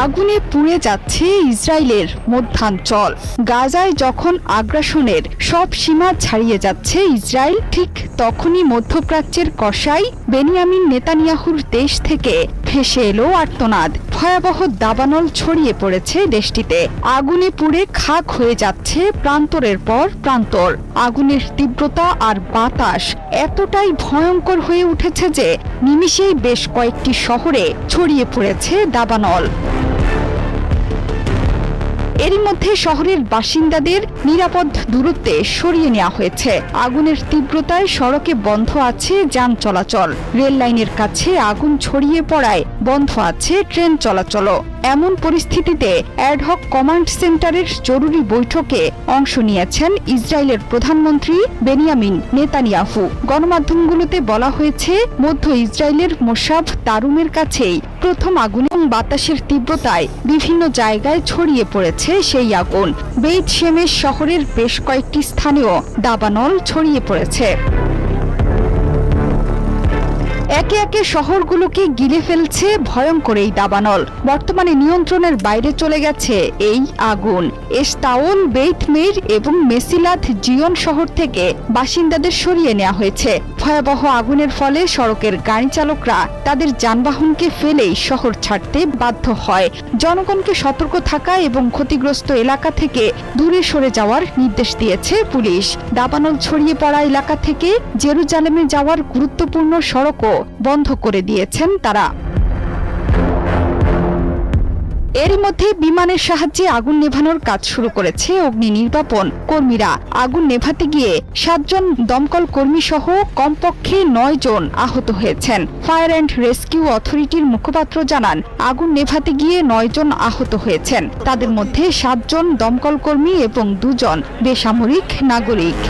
আগুনে পুড়ে যাচ্ছে ইসরায়েলের মধ্যাঞ্চল। গাজায় যখন আগ্রাসনের সব সীমা ছাড়িয়ে যাচ্ছে ইসরায়েল, ঠিক তখনই মধ্যপ্রাচ্যের কসাই বেনিয়ামিন নেতানিয়াহুর দেশ থেকে ভেসে এলো আর্তনাদ। ভয়াবহ দাবানল ছড়িয়ে পড়েছে দেশটিতে। আগুনে পুড়ে খাক হয়ে যাচ্ছে প্রান্তরের পর প্রান্তর। আগুনের তীব্রতা আর বাতাস এতটাই ভয়ঙ্কর হয়ে উঠেছে যে নিমিষেই বেশ কয়েকটি শহরে ছড়িয়ে পড়েছে দাবানল। এরই মধ্যে শহরের বাসিন্দাদের নিরাপদ দূরত্বে সরিয়ে নেওয়া হয়েছে। আগুনের তীব্রতায় সড়কে বন্ধ আছে যান চলাচল। রেল লাইনের কাছে আগুন ছড়িয়ে পড়ায় বন্ধ আছে ট্রেন চলাচলও। এমন পরিস্থিতিতে অ্যাডহক কমান্ড সেন্টারের জরুরি বৈঠকে অংশ নিয়েছেন ইসরায়েলের প্রধানমন্ত্রী বেনিয়ামিন নেতানিয়াহু। গণমাধ্যমগুলোতে বলা হয়েছে, মধ্য ইসরায়েলের মোসাব তারুমের কাছেই প্রথম আগুন এবং বাতাসের তীব্রতায় বিভিন্ন জায়গায় ছড়িয়ে পড়েছে সেই আগুন। বেইত শেমেশ শহরের বেশ কয়েকটি স্থানেও দাবানল ছড়িয়ে পড়েছে। একে একে শহরগুলোকে গিলে ফেলছে ভয়ঙ্কর এই দাবানল। বর্তমানে নিয়ন্ত্রণের বাইরে চলে গেছে এই আগুন। এস্তাওল, বেইত মেইর এবং মেসিলাত জিয়ন শহর থেকে বাসিন্দাদের সরিয়ে নেওয়া হয়েছে। ভয়াবহ আগুনের ফলে সড়কের গাড়ি চালকরা তাদের যানবাহনকে ফেলেই শহর ছাড়তে বাধ্য হয়। জনগণকে সতর্ক থাকা এবং ক্ষতিগ্রস্ত এলাকা থেকে দূরে সরে যাওয়ার নির্দেশ দিয়েছে পুলিশ। দাবানল ছড়িয়ে পড়া এলাকা থেকে জেরুজালেমে যাওয়ার গুরুত্বপূর্ণ সড়কও বন্ধ করে দিয়েছেন তারা। এরই মধ্যে বিমানের সাহায্যে আগুন নেভানোর কাজ শুরু করেছে অগ্নি নির্বাপন কর্মীরা। আগুন নেভাতে গিয়ে 7 জন দমকল কর্মী সহ কমপক্ষে 9 জন আহত হয়েছেন। ফায়ার অ্যান্ড রেস্কিউ অথরিটির মুখপাত্র জানান, আগুন নেভাতে গিয়ে 9 জন আহত হয়েছেন। তাদের মধ্যে 7 জন দমকল কর্মী এবং 2 জন বেসামরিক নাগরিক।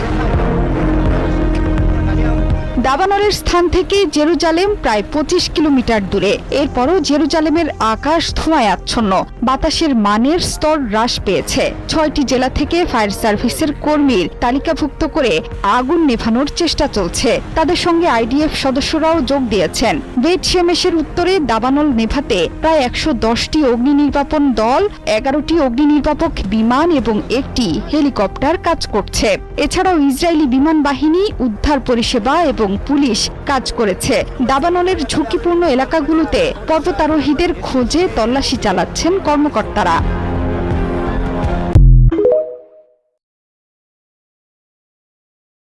দাবানলের স্থান থেকে জেরুজালেম প্রায় 25 কিলোমিটার দূরে। এরপরও জেরুজালেমের আকাশ ধোঁয়ায় আচ্ছন্ন। বাতাসের মানের স্তর হ্রাস পেয়েছে। 6টি জেলা থেকে ফায়ার সার্ভিসের কর্মীর তালিকাভুক্ত করে আগুন নেভানোর চেষ্টা চলছে। তাদের সঙ্গে আইডিএফ সদস্যরাও যোগ দিয়েছেন। বেইত শেমেশের উত্তরে দাবানল নেভাতে প্রায় 110টি অগ্নি নির্বাপন দল, 11টি অগ্নি নির্বাপক বিমান এবং 1টি হেলিকপ্টার কাজ করছে। এছাড়াও ইসরায়েলি বিমান বাহিনী, উদ্ধার পরিষেবা এবং পুলিশ কাজ করেছে। দাবানলের ঝুঁকিপূর্ণ এলাকাগুলোতে পর্বতারোহীদের খোঁজে তল্লাশি চালাচ্ছেন কর্মকর্তারা।